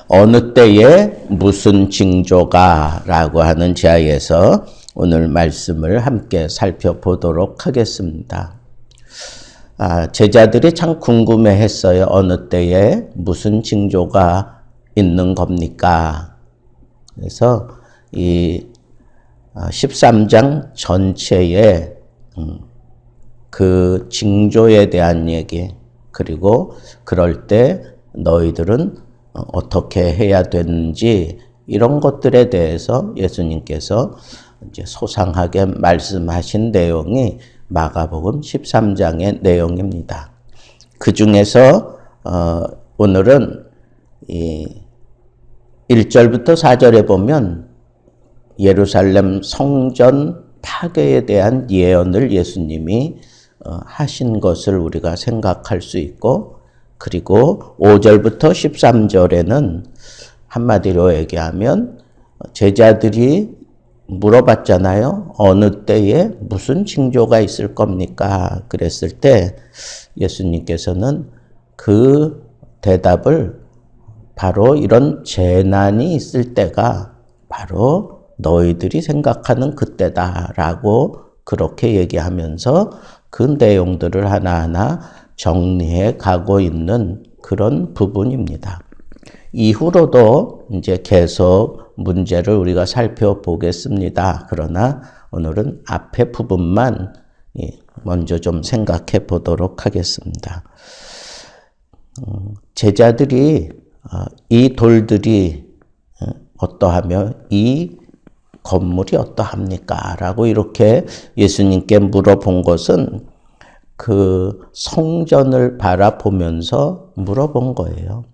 어느 때에 무슨 징조가 라고 하는 지하에서 오늘 말씀을 함께 살펴보도록 하겠습니다. 제자들이 참 궁금해 했어요. 어느 때에 무슨 징조가 있는 겁니까? 그래서 이 13장 전체에 그 징조에 대한 얘기, 그리고 그럴 때 너희들은 어떻게 해야 되는지 이런 것들에 대해서 예수님께서 이제 소상하게 말씀하신 내용이 마가복음 13장의 내용입니다. 그 중에서 오늘은 이 1절부터 4절에 보면 예루살렘 성전 파괴에 대한 예언을 예수님이 하신 것을 우리가 생각할 수 있고, 그리고 5절부터 13절에는 한마디로 얘기하면 제자들이 물어봤잖아요. 어느 때에 무슨 징조가 있을 겁니까? 그랬을 때 예수님께서는 그 대답을 바로 이런 재난이 있을 때가 바로 너희들이 생각하는 그때다라고 그렇게 얘기하면서 그 내용들을 하나하나 정리해 가고 있는 그런 부분입니다. 이후로도 이제 계속 문제를 우리가 살펴보겠습니다. 그러나 오늘은 앞에 부분만 먼저 좀 생각해 보도록 하겠습니다. 제자들이 이 돌들이 어떠하며 이 건물이 어떠합니까? 라고 이렇게 예수님께 물어본 것은 그 성전을 바라보면서 물어본 거예요.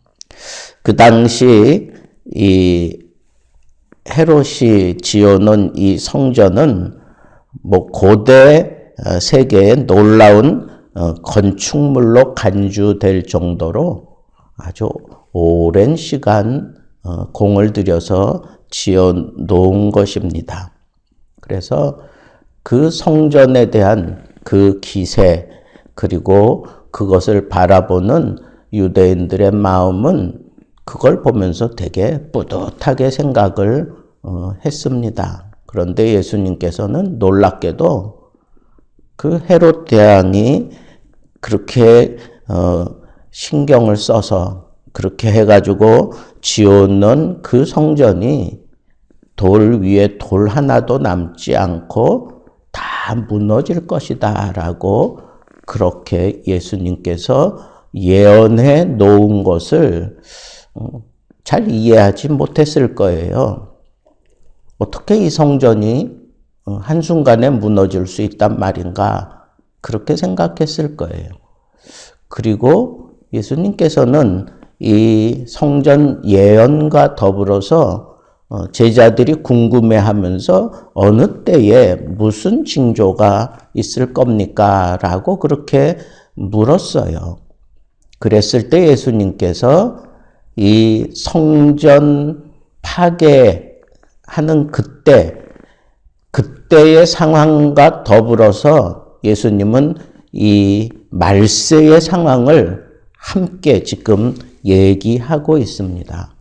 그 당시 이 헤롯이 지어놓은 이 성전은 고대 세계의 놀라운 건축물로 간주될 정도로 아주 오랜 시간 공을 들여서 지어 놓은 것입니다. 그래서 그 성전에 대한 그 기세, 그리고 그것을 바라보는 유대인들의 마음은 그걸 보면서 되게 뿌듯하게 생각을 했습니다. 그런데 예수님께서는 놀랍게도 그 헤롯 대왕이 그렇게 신경을 써서 그렇게 해가지고 지어놓은 그 성전이 돌 위에 돌 하나도 남지 않고 다 무너질 것이다 라고 그렇게 예수님께서 예언해 놓은 것을 잘 이해하지 못했을 거예요. 어떻게 이 성전이 한순간에 무너질 수 있단 말인가 그렇게 생각했을 거예요. 그리고 예수님께서는 이 성전 예언과 더불어서 제자들이 궁금해하면서 어느 때에 무슨 징조가 있을 겁니까? 라고 그렇게 물었어요. 그랬을 때 예수님께서 이 성전 파괴하는 그때의 상황과 더불어서 예수님은 이 말세의 상황을 함께 지금 얘기하고 있습니다.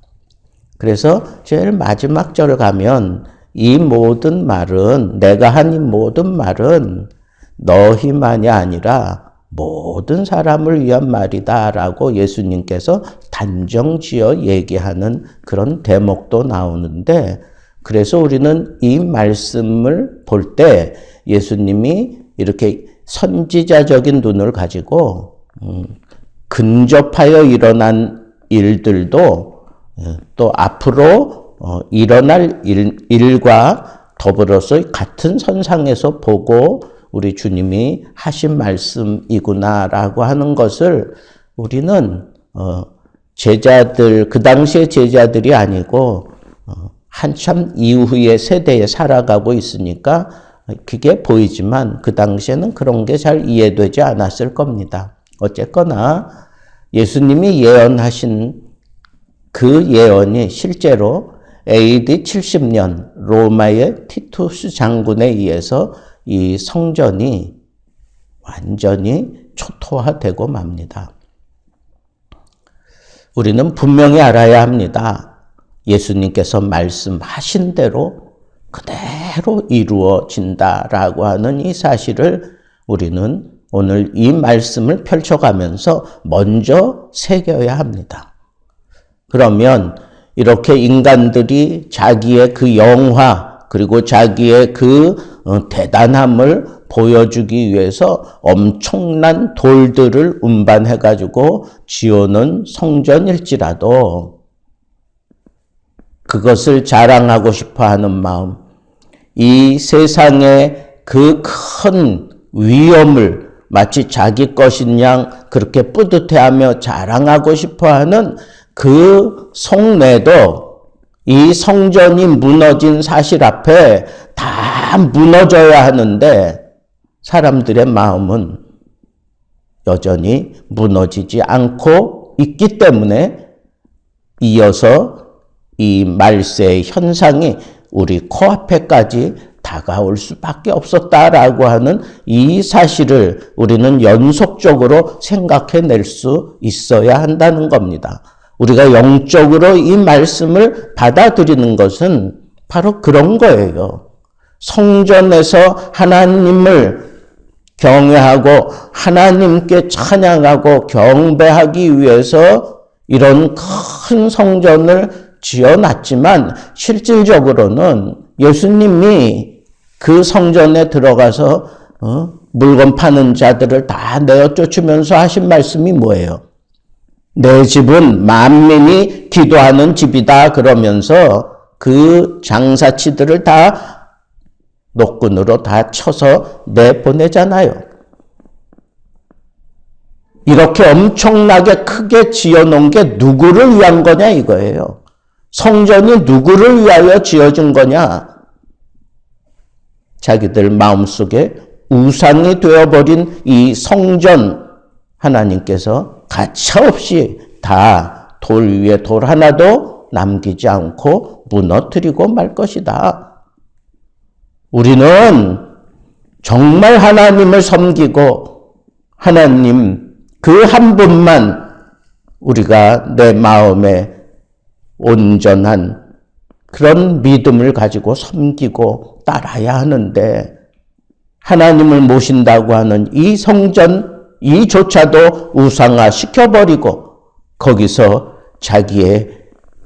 그래서 제일 마지막 절 가면 이 모든 말은, 내가 한 이 모든 말은 너희만이 아니라 모든 사람을 위한 말이다 라고 예수님께서 단정지어 얘기하는 그런 대목도 나오는데, 그래서 우리는 이 말씀을 볼 때 예수님이 이렇게 선지자적인 눈을 가지고 근접하여 일어난 일들도 또 앞으로 일어날 일과 더불어서 같은 선상에서 보고 우리 주님이 하신 말씀이구나라고 하는 것을 우리는 제자들, 그 당시의 제자들이 아니고 한참 이후의 세대에 살아가고 있으니까 그게 보이지만 그 당시에는 그런 게 잘 이해되지 않았을 겁니다. 어쨌거나 예수님이 예언하신 그 예언이 실제로 AD 70년 로마의 티투스 장군에 의해서 이 성전이 완전히 초토화되고 맙니다. 우리는 분명히 알아야 합니다. 예수님께서 말씀하신 대로 그대로 이루어진다라고 하는 이 사실을 우리는 오늘 이 말씀을 펼쳐가면서 먼저 새겨야 합니다. 그러면 이렇게 인간들이 자기의 그 영화 그리고 자기의 그 대단함을 보여주기 위해서 엄청난 돌들을 운반해가지고 지어놓은 성전일지라도 그것을 자랑하고 싶어하는 마음, 이 세상의 그 큰 위엄을 마치 자기 것인 양 그렇게 뿌듯해하며 자랑하고 싶어하는 그 속내도 이 성전이 무너진 사실 앞에 다 무너져야 하는데 사람들의 마음은 여전히 무너지지 않고 있기 때문에 이어서 이 말세의 현상이 우리 코앞에까지 다가올 수밖에 없었다라고 하는 이 사실을 우리는 연속적으로 생각해낼 수 있어야 한다는 겁니다. 우리가 영적으로 이 말씀을 받아들이는 것은 바로 그런 거예요. 성전에서 하나님을 경외하고 하나님께 찬양하고 경배하기 위해서 이런 큰 성전을 지어놨지만 실질적으로는 예수님이 그 성전에 들어가서 물건 파는 자들을 다 내어 쫓으면서 하신 말씀이 뭐예요? 내 집은 만민이 기도하는 집이다 그러면서 그 장사치들을 다 노끈으로 다 쳐서 내보내잖아요. 이렇게 엄청나게 크게 지어놓은 게 누구를 위한 거냐 이거예요. 성전이 누구를 위하여 지어진 거냐? 자기들 마음속에 우상이 되어버린 이 성전 하나님께서 가차없이 다 돌 위에 돌 하나도 남기지 않고 무너뜨리고 말 것이다. 우리는 정말 하나님을 섬기고 하나님 그 한 분만 우리가 내 마음에 온전한 그런 믿음을 가지고 섬기고 따라야 하는데 하나님을 모신다고 하는 이 성전 이조차도 우상화 시켜버리고 거기서 자기의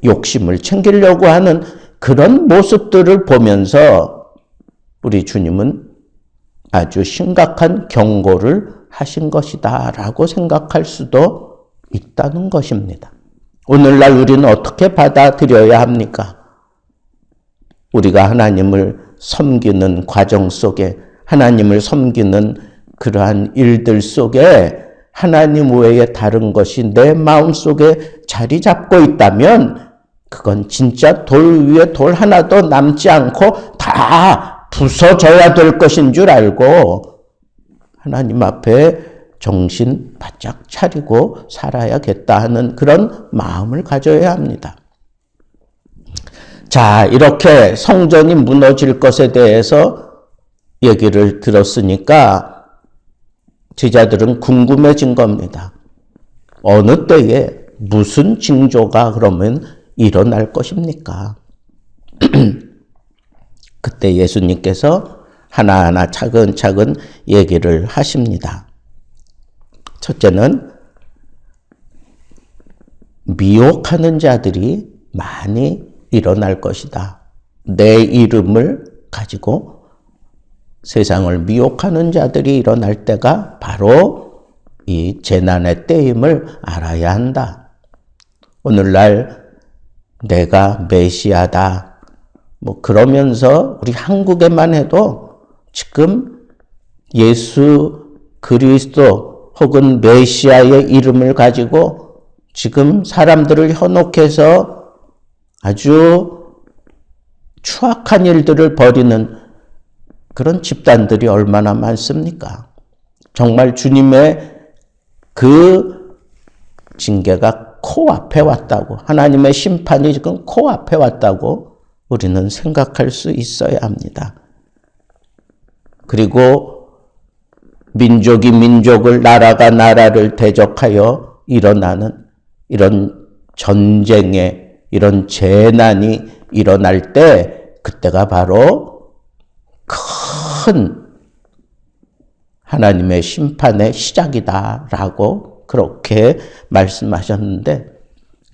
욕심을 챙기려고 하는 그런 모습들을 보면서 우리 주님은 아주 심각한 경고를 하신 것이다 라고 생각할 수도 있다는 것입니다. 오늘날 우리는 어떻게 받아들여야 합니까? 우리가 하나님을 섬기는 과정 속에 하나님을 섬기는 그러한 일들 속에 하나님 외에 다른 것이 내 마음속에 자리 잡고 있다면 그건 진짜 돌 위에 돌 하나도 남지 않고 다 부서져야 될 것인 줄 알고 하나님 앞에 정신 바짝 차리고 살아야겠다 하는 그런 마음을 가져야 합니다. 자, 이렇게 성전이 무너질 것에 대해서 얘기를 들었으니까 제자들은 궁금해진 겁니다. 어느 때에 무슨 징조가 그러면 일어날 것입니까? 그때 예수님께서 하나하나 차근차근 얘기를 하십니다. 첫째는 미혹하는 자들이 많이 일어날 것이다. 내 이름을 가지고 세상을 미혹하는 자들이 일어날 때가 바로 이 재난의 때임을 알아야 한다. 오늘날 내가 메시아다. 그러면서 우리 한국에만 해도 지금 예수 그리스도 혹은 메시아의 이름을 가지고 지금 사람들을 현혹해서 아주 추악한 일들을 벌이는 그런 집단들이 얼마나 많습니까? 정말 주님의 그 징계가 코앞에 왔다고, 하나님의 심판이 지금 코앞에 왔다고 우리는 생각할 수 있어야 합니다. 그리고 민족이 민족을, 나라가 나라를 대적하여 일어나는 이런 전쟁에 이런 재난이 일어날 때 그때가 바로 큰 하나님의 심판의 시작이다라고 그렇게 말씀하셨는데,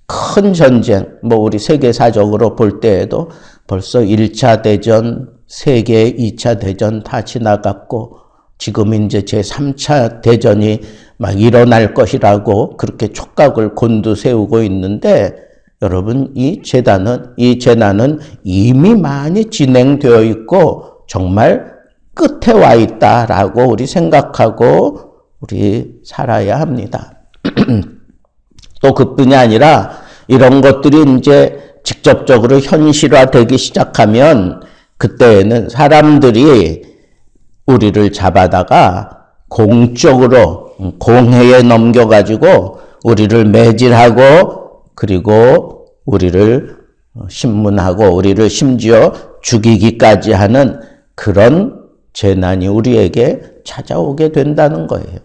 큰 전쟁, 우리 세계사적으로 볼 때에도 벌써 1차 대전, 세계 2차 대전 다 지나갔고 지금 이제 제3차 대전이 막 일어날 것이라고 그렇게 촉각을 곤두세우고 있는데, 여러분 이 재난은 이미 많이 진행되어 있고 정말 끝에 와 있다라고 우리 생각하고 우리 살아야 합니다. 또 그뿐이 아니라 이런 것들이 이제 직접적으로 현실화되기 시작하면 그때에는 사람들이 우리를 잡아다가 공적으로 공회에 넘겨가지고 우리를 매질하고 그리고 우리를 신문하고 우리를 심지어 죽이기까지 하는 그런 재난이 우리에게 찾아오게 된다는 거예요.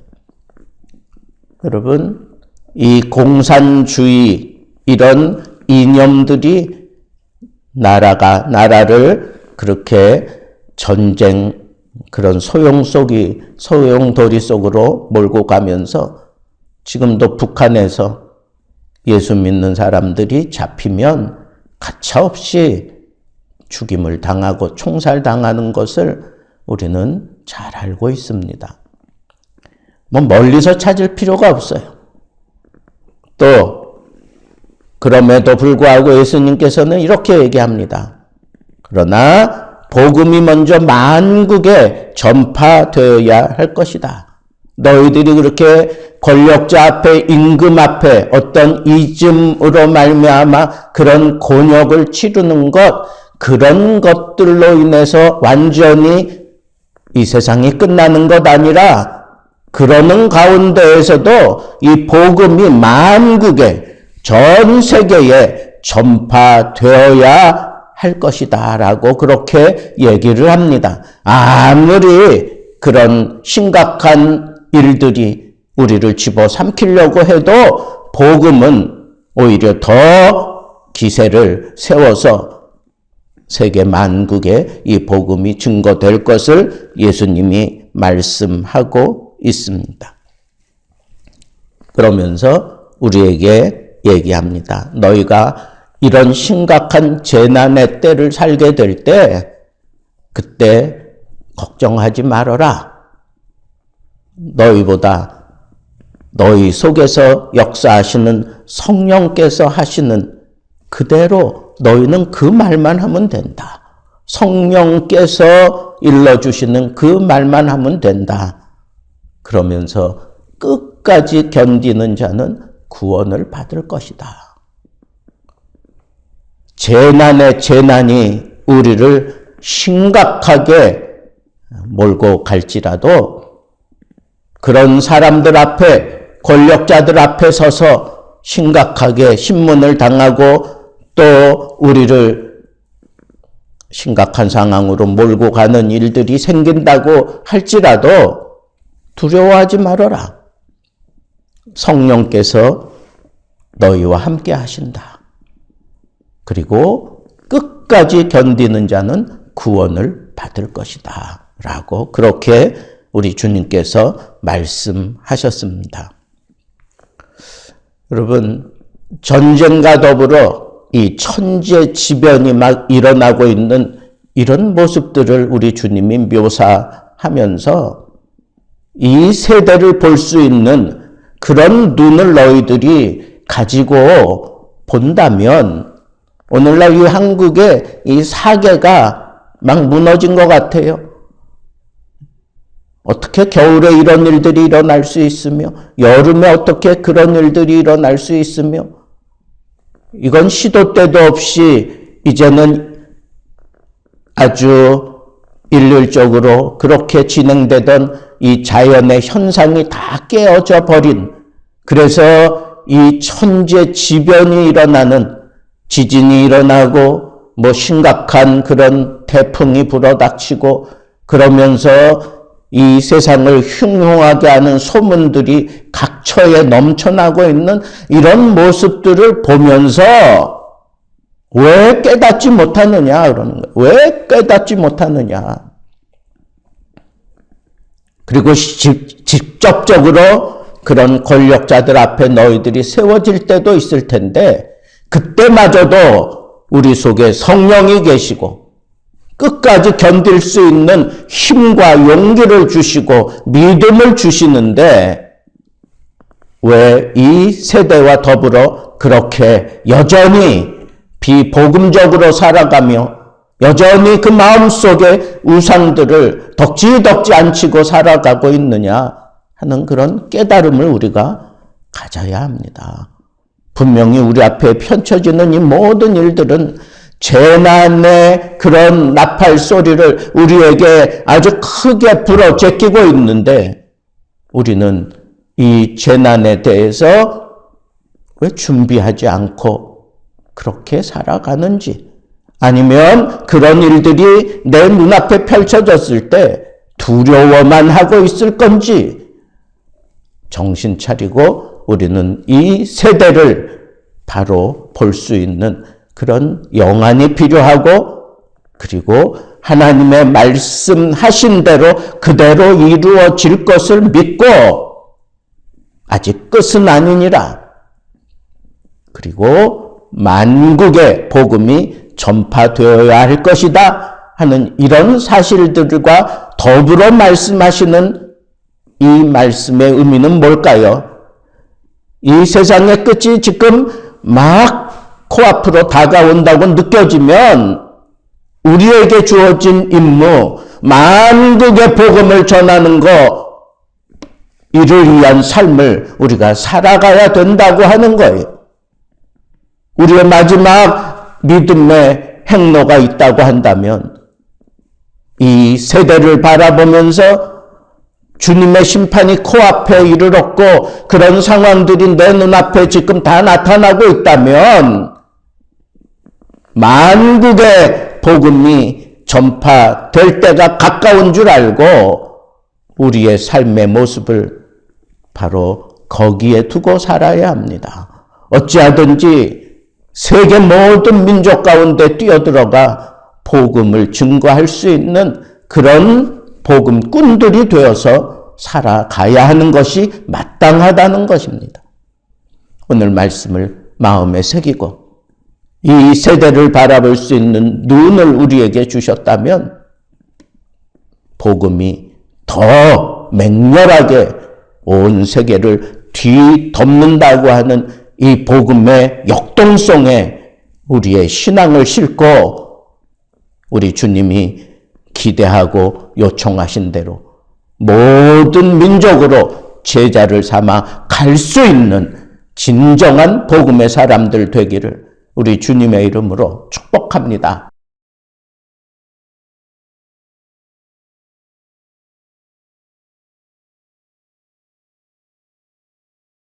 여러분, 이 공산주의 이런 이념들이 나라를 그렇게 전쟁 그런 소용돌이 속으로 몰고 가면서 지금도 북한에서 예수 믿는 사람들이 잡히면 가차없이 죽임을 당하고 총살당하는 것을 우리는 잘 알고 있습니다. 멀리서 찾을 필요가 없어요. 또 그럼에도 불구하고 예수님께서는 이렇게 얘기합니다. 그러나 복음이 먼저 만국에 전파되어야 할 것이다. 너희들이 그렇게 권력자 앞에, 임금 앞에 어떤 이즘으로 말미암아 그런 곤욕을 치르는 것, 그런 것들로 인해서 완전히 이 세상이 끝나는 것 아니라 그러는 가운데에서도 이 복음이 만국에, 전 세계에 전파되어야 할 것이다 라고 그렇게 얘기를 합니다. 아무리 그런 심각한 일들이 우리를 집어삼키려고 해도 복음은 오히려 더 기세를 세워서 세계 만국에 이 복음이 증거될 것을 예수님이 말씀하고 있습니다. 그러면서 우리에게 얘기합니다. 너희가 이런 심각한 재난의 때를 살게 될 때 그때 걱정하지 말아라. 너희보다 너희 속에서 역사하시는 성령께서 하시는 그대로 너희는 그 말만 하면 된다. 성령께서 일러주시는 그 말만 하면 된다. 그러면서 끝까지 견디는 자는 구원을 받을 것이다. 재난의 재난이 우리를 심각하게 몰고 갈지라도 그런 사람들 앞에, 권력자들 앞에 서서 심각하게 신문을 당하고 또 우리를 심각한 상황으로 몰고 가는 일들이 생긴다고 할지라도 두려워하지 말아라. 성령께서 너희와 함께 하신다. 그리고 끝까지 견디는 자는 구원을 받을 것이다. 라고 그렇게 우리 주님께서 말씀하셨습니다. 여러분, 전쟁과 더불어 이 천재지변이 막 일어나고 있는 이런 모습들을 우리 주님이 묘사하면서 이 세대를 볼 수 있는 그런 눈을 너희들이 가지고 본다면 오늘날 이 한국의 이 사계가 막 무너진 것 같아요. 어떻게 겨울에 이런 일들이 일어날 수 있으며 여름에 어떻게 그런 일들이 일어날 수 있으며 이건 시도 때도 없이 이제는 아주 일률적으로 그렇게 진행되던 이 자연의 현상이 다 깨어져 버린, 그래서 이 천재지변이 일어나는, 지진이 일어나고 심각한 그런 태풍이 불어닥치고 그러면서 이 세상을 흉흉하게 하는 소문들이 각처에 넘쳐나고 있는 이런 모습들을 보면서 왜 깨닫지 못하느냐 그러는 거예요. 왜 깨닫지 못하느냐. 그리고 직접적으로 그런 권력자들 앞에 너희들이 세워질 때도 있을 텐데 그때마저도 우리 속에 성령이 계시고 끝까지 견딜 수 있는 힘과 용기를 주시고 믿음을 주시는데 왜 이 세대와 더불어 그렇게 여전히 비복음적으로 살아가며 여전히 그 마음속에 우상들을 덕지덕지 앉히고 살아가고 있느냐 하는 그런 깨달음을 우리가 가져야 합니다. 분명히 우리 앞에 펼쳐지는 이 모든 일들은 재난의 그런 나팔 소리를 우리에게 아주 크게 불어 제끼고 있는데 우리는 이 재난에 대해서 왜 준비하지 않고 그렇게 살아가는지, 아니면 그런 일들이 내 눈앞에 펼쳐졌을 때 두려워만 하고 있을 건지 정신 차리고 우리는 이 세대를 바로 볼 수 있는 그런 영안이 필요하고, 그리고 하나님의 말씀하신 대로 그대로 이루어질 것을 믿고 아직 끝은 아니니라. 그리고 만국의 복음이 전파되어야 할 것이다 하는 이런 사실들과 더불어 말씀하시는 이 말씀의 의미는 뭘까요? 이 세상의 끝이 지금 막 코앞으로 다가온다고 느껴지면 우리에게 주어진 임무, 만국의 복음을 전하는 거, 이를 위한 삶을 우리가 살아가야 된다고 하는 거예요. 우리의 마지막 믿음의 행로가 있다고 한다면 이 세대를 바라보면서 주님의 심판이 코앞에 이르렀고 그런 상황들이 내 눈앞에 지금 다 나타나고 있다면 만국의 복음이 전파될 때가 가까운 줄 알고 우리의 삶의 모습을 바로 거기에 두고 살아야 합니다. 어찌하든지 세계 모든 민족 가운데 뛰어들어가 복음을 증거할 수 있는 그런 복음꾼들이 되어서 살아가야 하는 것이 마땅하다는 것입니다. 오늘 말씀을 마음에 새기고 이 세대를 바라볼 수 있는 눈을 우리에게 주셨다면 복음이 더 맹렬하게 온 세계를 뒤덮는다고 하는 이 복음의 역동성에 우리의 신앙을 싣고 우리 주님이 기대하고 요청하신 대로 모든 민족으로 제자를 삼아 갈 수 있는 진정한 복음의 사람들 되기를 우리 주님의 이름으로 축복합니다.